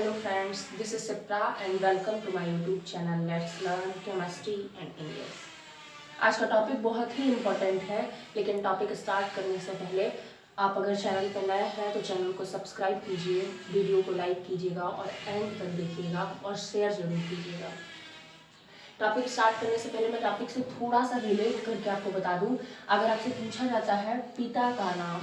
Hello friends, this is Sipra and welcome to my YouTube channel Let's Learn Chemistry and English। आज का topic बहुत ही important है, लेकिन topic start करने से पहले आप अगर चैनल पर नए हैं तो चैनल को सब्सक्राइब कीजिए, वीडियो को लाइक कीजिएगा और एंड तक देखिएगा और शेयर जरूर कीजिएगा। टॉपिक स्टार्ट करने से पहले मैं टॉपिक से थोड़ा सा रिलेट करके आपको बता दूं। अगर आपसे पूछा जाता है पिता का नाम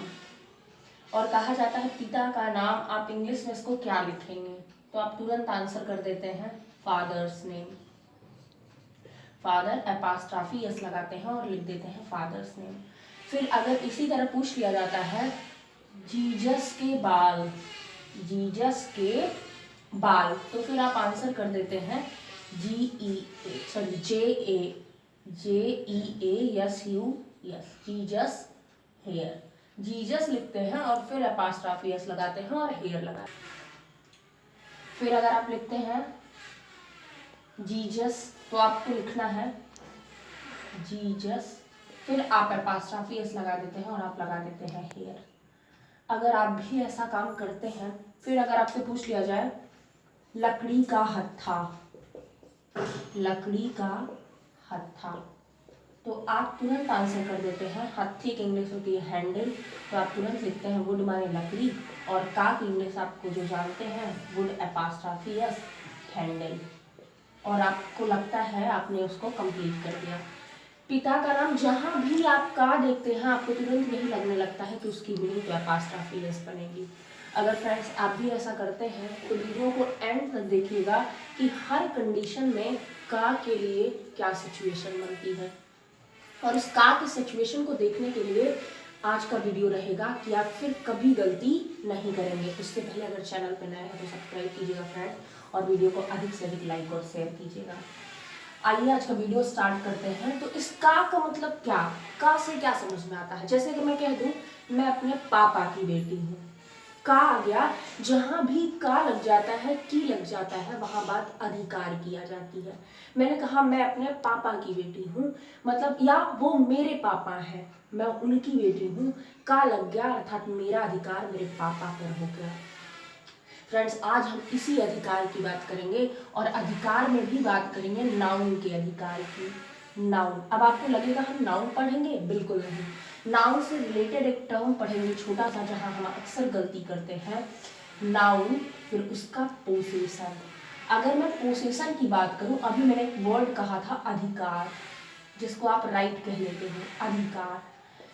और कहा जाता है पिता का नाम, आप इंग्लिश में इसको क्या लिखेंगे? तो आप तुरंत आंसर कर देते हैं fathers name. Father apostrophe S लगाते हैं और लिख देते हैं फादर्स नेम। फिर अगर इसी तरह पूछ लिया जाता है जीजस के बाल, जीजस के बाल, तो फिर आप आंसर कर देते हैं JESUS, जीजस हेयर। जीजस लिखते हैं और फिर एपास्ट्रॉफी एस लगाते हैं और हेयर लगाते हैं। फिर अगर आप लिखते हैं जीजस तो आपको लिखना है जीजस, फिर आप एपास्ट्रॉफी एस लगा देते हैं और आप लगा देते हैं हेयर। अगर आप भी ऐसा काम करते हैं, फिर अगर आपसे पूछ लिया जाए लकड़ी का हत्था, लकड़ी का हत्था, तो आप तुरंत आंसर कर देते हैं हत्थे की इंग्लिश होती है हैंडल, तो आप तुरंत लिखते हैं वुड माने लकड़ी, और का की इंग्लिश आपको जो जानते हैं वुड एपास्ट्रॉफी एस हैंडल, और आपको लगता है आपने उसको कंप्लीट कर दिया। पिता का नाम जहां भी आप का देखते हैं आपको तुरंत यही लगने लगता है कि उसकी मीनिंग तो एपास्ट्रॉफी एस बनेगी। अगर फ्रेंड्स आप भी ऐसा करते हैं तो वीडियो को एंड तक देखिएगा कि हर कंडीशन में का के लिए क्या सिचुएशन बनती है, और इस का की सिचुएशन को देखने के लिए आज का वीडियो रहेगा कि आप फिर कभी गलती नहीं करेंगे। उससे पहले अगर चैनल पर नए हैं तो सब्सक्राइब कीजिएगा फ्रेंड, और वीडियो को अधिक से अधिक लाइक और शेयर कीजिएगा। आइए आज का वीडियो स्टार्ट करते हैं। तो इस का मतलब क्या, का से क्या समझ में आता है? जैसे कि मैं कह दूं मैं अपने पापा की बेटी हूँ, का आ गया, जहां भी का लग जाता है, की लग जाता है, वहां बात अधिकार की आ जाती है। मैंने कहा मैं अपने पापा की बेटी हूँ, मतलब या वो मेरे पापा है, मैं उनकी बेटी हूँ, का लग गया अर्थात मेरा अधिकार मेरे पापा पर हो गया। फ्रेंड्स आज हम इसी अधिकार की बात करेंगे, और अधिकार में भी बात करेंगे नाउन के अधिकार की। नाउन, अब आपको लगेगा हम नाउन पढ़ेंगे, बिल्कुल नहीं। नाउन से रिलेटेड एक टर्म पढ़ेंगे छोटा सा, जहां हम अक्सर गलती करते हैं। नाउन, फिर उसका पोसेशन। अगर मैं पोसेशन की बात करूं, अभी मैंने एक वर्ड कहा था अधिकार, जिसको आप राइट कह लेते हैं, अधिकार।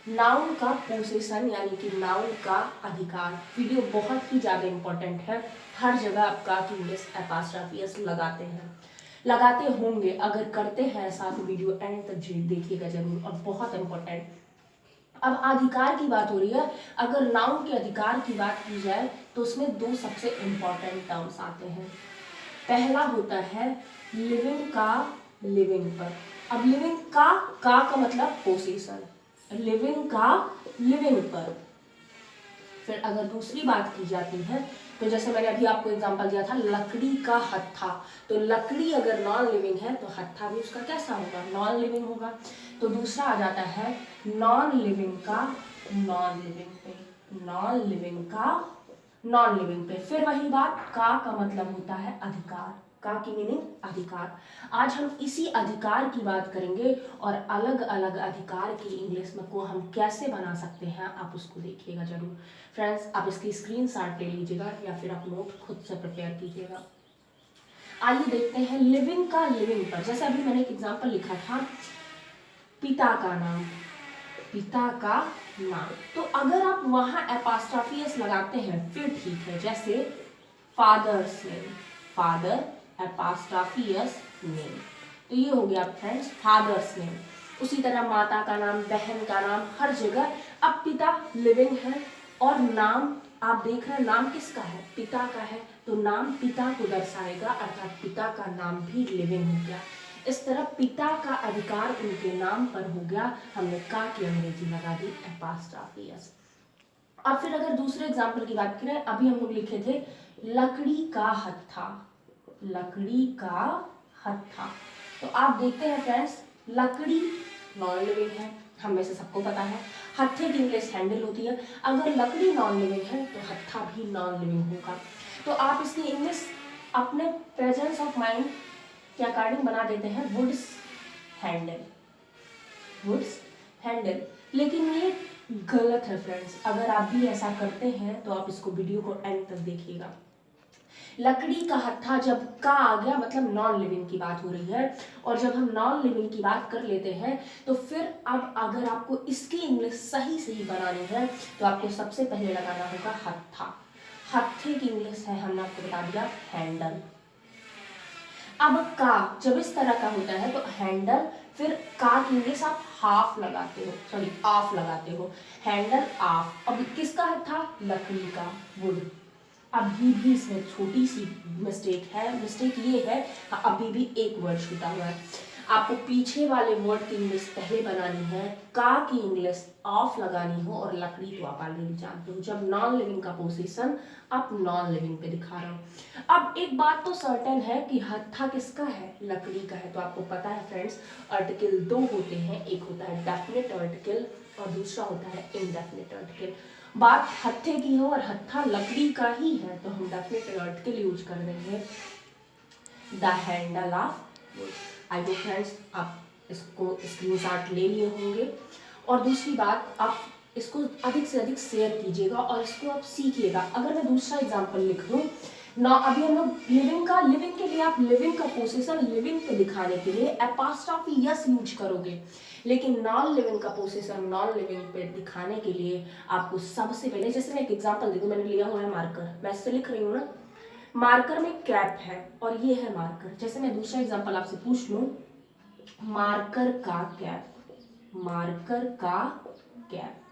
नाउन का पोसेशन यानी कि नाउन का अधिकार। वीडियो बहुत ही ज़्यादा इंपॉर्टेंट है, हर जगह आप का की इंग्लिश एपास्ट्रॉफी एस लगाते हैं, लगाते होंगे। अगर करते हैं ऐसा तो वीडियो एंड तक देखिएगा जरूर, और बहुत इंपॉर्टेंट। अब अधिकार की बात हो रही है, अगर नाउन के अधिकार की बात की जाए तो उसमें दो सबसे इंपॉर्टेंट टर्म्स आते हैं। पहला होता है लिविंग का लिविंग पर। अब लिविंग का मतलब पोसेशन, लिविंग का लिविंग पर। फिर अगर दूसरी बात की जाती है तो जैसे मैंने अभी आपको एग्जांपल दिया था लकड़ी का हत्था, तो लकड़ी अगर नॉन लिविंग है तो हत्था भी उसका कैसा होगा, नॉन लिविंग होगा। तो दूसरा आ जाता है नॉन लिविंग का नॉन लिविंग पे, नॉन लिविंग का नॉन लिविंग पे। फिर वही बात, का मतलब होता है अधिकार, का की मीनिंग अधिकार। आज हम इसी अधिकार की बात करेंगे, और अलग अलग अधिकार की इंग्लिश में को हम कैसे बना सकते हैं आप उसको देखिएगा जरूर। फ्रेंड्स आप इसकी स्क्रीनशॉट ले लीजिएगा या फिर आप नोट खुद से प्रिपेयर कीजिएगा। आइए देखते हैं लिविंग का लिविंग पर। जैसे अभी मैंने एक एग्जांपल लिखा था पिता का नाम, पिता का नाम, तो अगर आप वहां एपास्ट्रॉफी एस लगाते हैं फिर ठीक है। जैसे father's name, father apostrophe s name, तो ये हो गया फ्रेंड्स फादर्स नेम। उसी तरह माता का नाम, बहन का नाम, हर जगह। अब पिता लिविंग है और नाम आप देख रहे हैं नाम किसका है, पिता का है, तो नाम पिता को दर्शाएगा, अर्थात पिता का नाम भी लिविंग हो गया। इस तरह पिता का अधिकार उनके नाम पर हो गया, हमने का की अंग्रेजी लगा दी एपास्ट्रॉफी एस। अब फिर अगर दूसरे एग्जाम्पल की बात करें, अभी हम लोग लिखे थे लकड़ी का हत्था, लकड़ी का हत्था, तो आप देखते हैं फ्रेंड्स लकड़ी नॉन लिविंग है, हम में से सबको पता है। हत्थे की इंग्लिश हैंडल होती है, अगर लकड़ी नॉन लिविंग है तो हत्था भी नॉन लिविंग होगा। तो आप इसकी इंग्लिश अपने प्रेजेंस ऑफ माइंड के अकॉर्डिंग बना देते हैं वुड्स हैंडल, वुड्स हैंडल। लेकिन ये गलत है फ्रेंड्स। अगर आप भी ऐसा करते हैं तो आप इसको वीडियो को एंड तक देखिएगा। लकड़ी का हत्था जब का आ गया मतलब नॉन लिविंग की बात हो रही है, और जब हम नॉन लिविंग की बात कर लेते हैं तो फिर अब अगर आपको इसकी इंग्लिश सही सही बनानी है तो आपको सबसे पहले लगाना होगा हत्था। हत्थे की इंग्लिश है, हमने आपको बता दिया, हैंडल। अब का जब इस तरह का होता है तो हैंडल, फिर का की इंग्लिश आप हाफ लगाते हो, सॉरी ऑफ लगाते हो, हैंडल ऑफ। अब किसका हत्था? लकड़ी का, वुड। अभी भी इसमें छोटी सी मिस्टेक है, मिस्टेक ये है अभी भी एक वर्ड छूटा हुआ है। आपको पीछे वाले वर्ड की इंग्लिश पहले बनानी है, का की इंग्लिश ऑफ लगानी हो, और लकड़ी तो आप ऑलरेडी जानते हो। जब नॉन लिविंग का पोजीशन आप नॉन लिविंग पे दिखा रहे हो। अब एक बात तो सर्टेन है कि हत्था किसका है? लकड़ी का है। तो आपको पता है फ्रेंड्स, आर्टिकल दो होते हैं, एक होता है डेफिनेट आर्टिकल और दूसरा होता है इनडेफिनेट आर्टिकल। बात हत्थे की हो और हत्था लकड़ी का ही है तो हम डेफिनेट आर्टिकल यूज कर देंगे, the handle of would. I hope friends आप इसको स्क्रीनशॉट ले लिए होंगे। और दूसरी बात, आप इसको अधिक से अधिक शेयर कीजिएगा और इसको आप सीखिएगा। अगर मैं दूसरा एग्जांपल लिख दूं ना, अभी हम लोग लिविंग के लिए आप लिविंग का पोजीशन लिविंग पे दिखाने के लिए एपॉस्ट्रोफी यस यूज करोगे, लेकिन नॉन लिविंग का पोजीशन नॉन लिविंग पे दिखाने के लिए आपको सबसे पहले, जैसे मैं एक एग्जांपल दे दूं, मैंने लिया हुआ है मार्कर, मैं इससे लिख रही हूँ ना, मार्कर में कैप है और ये है मार्कर। जैसे मैं दूसरा एग्जांपल आपसे पूछ लूं, मार्कर का कैप, मार्कर का कैप,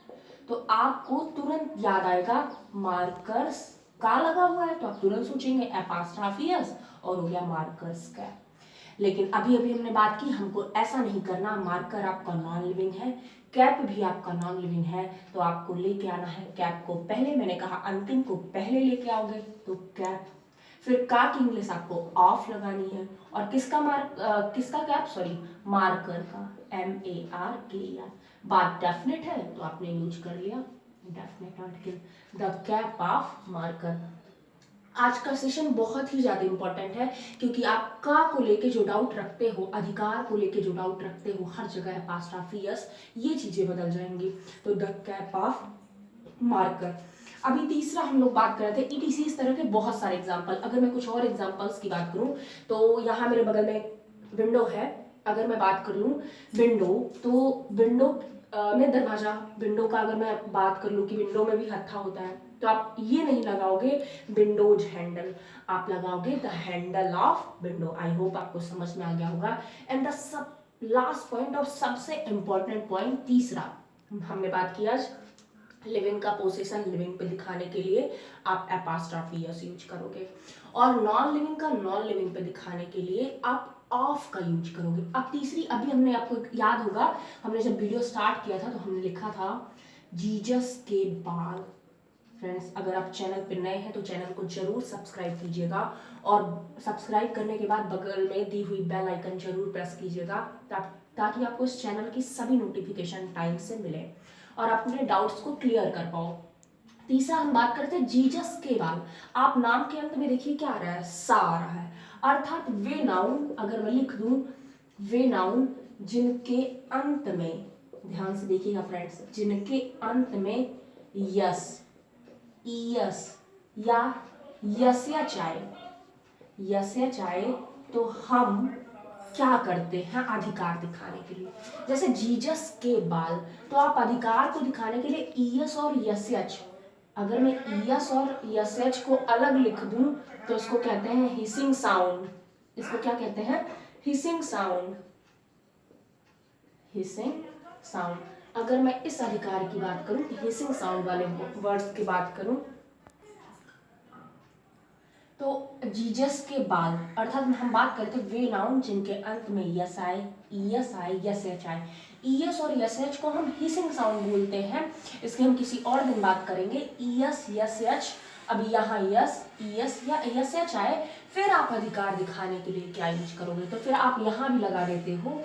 तो आपको तुरंत याद आएगा मार्कर्स का लगा हुआ है, तो आप तुरंत सोचेंगे एपॉस्ट्रोफी यस और हो गया मार्कर्स कैप। लेकिन अभी अभी हमने बात की, हमको ऐसा नहीं करना। मार्कर आपका नॉन लिविंग है, कैप भी आपका नॉन लिविंग है, तो आपको लेके आना है कैप को पहले, मैंने कहा अंतिम को पहले लेके आओगे तो कैप, फिर का की इंग्लिश आपको ऑफ लगानी है, और किसका कैप, सॉरी मार्कर का, MARKER। बात डेफिनेट है तो आपने यूज कर लिया definite article, the cap of marker. आज का सेशन बहुत ही ज्यादा इंपॉर्टेंट है क्योंकि आप का को लेके जो डाउट रखते हो, अधिकार को लेके जो डाउट रखते हो, हर जगह एपॉस्ट्रोफी यस, ये चीजें बदल जाएंगी। तो द कैप ऑफ मार्कर। अभी तीसरा हम लोग बात कर रहे थे ETC, इस तरह के बहुत सारे एग्जाम्पल। अगर मैं कुछ और एग्जाम्पल्स की बात करूं तो यहाँ मेरे बगल में विंडो है, अगर मैं बात कर लूं विंडो, तो विंडो में दरवाजा, विंडो का अगर मैं बात कर लूं कि विंडो में भी हत्था होता है, तो आप ये नहीं लगाओगे विंडोज हैंडल, आप लगाओगे the handle of window. I hope आपको समझ में आ गया होगा। And the sub last point और सबसे इंपॉर्टेंट पॉइंट तीसरा, हमने बात की आज लिविंग का पोजीशन लिविंग पे दिखाने के लिए आप एपॉस्ट्रोफी यस यूज करोगे, और नॉन लिविंग का नॉन लिविंग पे दिखाने के लिए आप ऑफ का यूज करोगे। अब तीसरी, अभी हमने, आपको याद होगा हमने जब वीडियो स्टार्ट किया था तो हमने लिखा था जीसस के बाल। फ्रेंड्स अगर आप चैनल पे नए हैं तो चैनल को जरूर सब्सक्राइब कीजिएगा, और सब्सक्राइब करने के बाद बगल में दी हुई बेल आइकन जरूर प्रेस कीजिएगा ताकि आपको इस चैनल की सभी नोटिफिकेशन टाइम से मिले और अपने डाउट्स को क्लियर कर पाओ। तीसरा हम बात करते हैं जीसस के बाल। आप नाम के अंत में देखिए क्या आ रहा है, सा आ रहा है, अर्थात वे नाउन, अगर मैं लिख दूं वे नाउन जिनके अंत में, ध्यान से देखिएगा फ्रेंड्स, जिनके अंत में यस, ईयस या यस या चाहे, यस या चाहे, तो हम क्या करते हैं अधिकार दिखाने के लिए। जैसे जीसस के बाल, तो आप अधिकार को दिखाने के लिए ईएस और यस, अगर मैं ईएस और यस को अलग लिख दूं तो इसको कहते हैं हिसिंग साउंड। इसको क्या कहते हैं, हिसिंग साउंड, हिसिंग साउंड। अगर मैं इस अधिकार की बात करूं, हिसिंग साउंड वाले वर्ड्स की बात करूं, तो जीसस के बाल, अर्थात हम बात करते हैं वे नाउन जिनके अंत में यस आए, ईएस आए, यस एच आए। ईएस और यस एच को हम हिसिंग साउंड बोलते हैं, इसकी हम किसी और दिन बात करेंगे। ईएस, यस एच, अभी यहाँ यस, ईएस या यस एच आए, फिर आप अधिकार दिखाने के लिए क्या यूज करोगे, तो फिर आप यहाँ भी लगा देते हो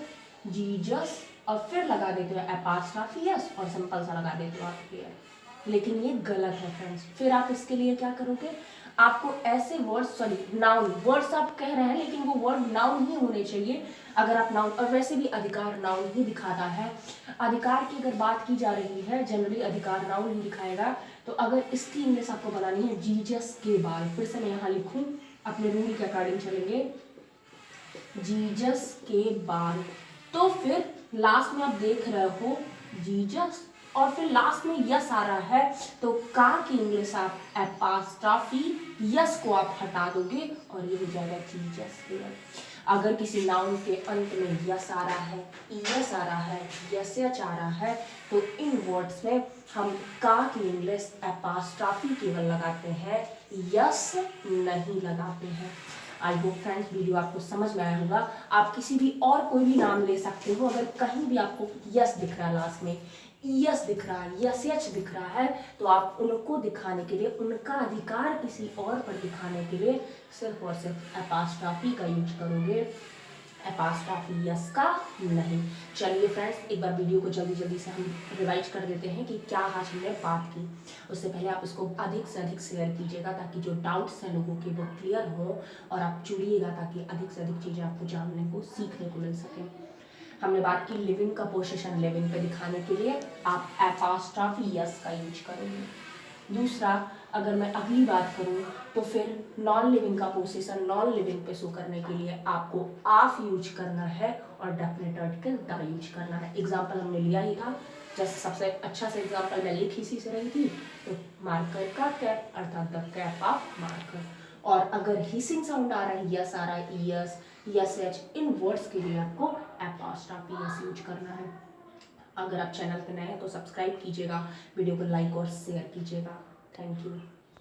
जीसस और फिर लगा देते हो एपॉस्ट्रोफी यस और सिंपल सा लगा देते हो आप क्लियर। लेकिन ये गलत है फ्रेंड्स। फिर आप इसके लिए क्या करोगे, आपको ऐसे वर्ड्स, सॉरी नाउन, वर्ड्स आप कह रहे हैं लेकिन वो वर्ड नाउन ही होने चाहिए। अगर आप नाउन, और वैसे भी अधिकार नाउन ही दिखाता है। अधिकार की अगर बात की जा रही है जनरली अधिकार नाउन ही दिखाएगा। तो अगर इसकी इंग्लिश आपको बनानी है जीजस के बाल, फिर से मैं यहाँ लिखूँ, अपने रूल के अकॉर्डिंग चलेंगे, जीजस के बाल, तो फिर लास्ट में आप देख रहे हो जीजस और फिर लास्ट में यस आ रहा है, तो का की इंग्लिश आप एपास्ट्रॉफी यस को आप हटा दोगे और ये हो जाएगा जीजस हेयर। अगर किसी नाउन के अंत में यस आ रहा है, यस आ रहा है, यस एच आ रहा है, तो इन वर्ड्स में हम का की इंग्लिश एपास्ट्रॉफी केवल लगाते हैं, यस नहीं लगाते हैं। आई होप फ्रेंड्स वीडियो आपको समझ में आया होगा। आप किसी भी और कोई भी नाम ले सकते हो, अगर कहीं भी आपको यस दिख रहा है, लास्ट में यस दिख रहा है, यस एच दिख रहा है, तो आप उनको दिखाने के लिए, उनका अधिकार किसी और पर दिखाने के लिए सिर्फ और सिर्फ एपास्ट्रॉफी का यूज करोगे, एपास्ट्रॉफी यस का नहीं। चलिए फ्रेंड्स, एक बार वीडियो को जल्दी जल्दी से हम रिवाइज कर देते हैं कि क्या आज हमने बात की। उससे पहले आप इसको अधिक से अधिक शेयर कीजिएगा ताकि जो डाउट्स हैं लोगों के वो क्लियर हो, और आप जुड़िएगा ताकि अधिक से अधिक चीज़ें आपको जानने को, सीखने को मिल सकें। हमने बात की लिविंग का पोजीशन लिविंग पे दिखाने के लिए आप एपास्ट्रॉफी यस का यूज करेंगे। दूसरा, अगर मैं अगली बात करूं तो फिर नॉन लिविंग का पोजीशन नॉन लिविंग पे शो करने के लिए आपको आफ यूज करना है और डेफिनेट आर्टिकल द यूज करना है। एग्जाम्पल हमने लिया ही था, जैसे सबसे अच्छा से एग्जाम्पल मैं लिख इसी से रही थी, तो मार्कर का कैप अर्थात द कैप ऑफ मार्कर। और अगर हिसिंग साउंड आ रहा है, यस आ रहा है, यस, यस एच, इन वर्ड्स के लिए आपको एपास्ट्रॉफी यस यूज करना है। अगर आप चैनल पे नए हैं तो सब्सक्राइब कीजिएगा, वीडियो को लाइक और शेयर कीजिएगा। Thank you.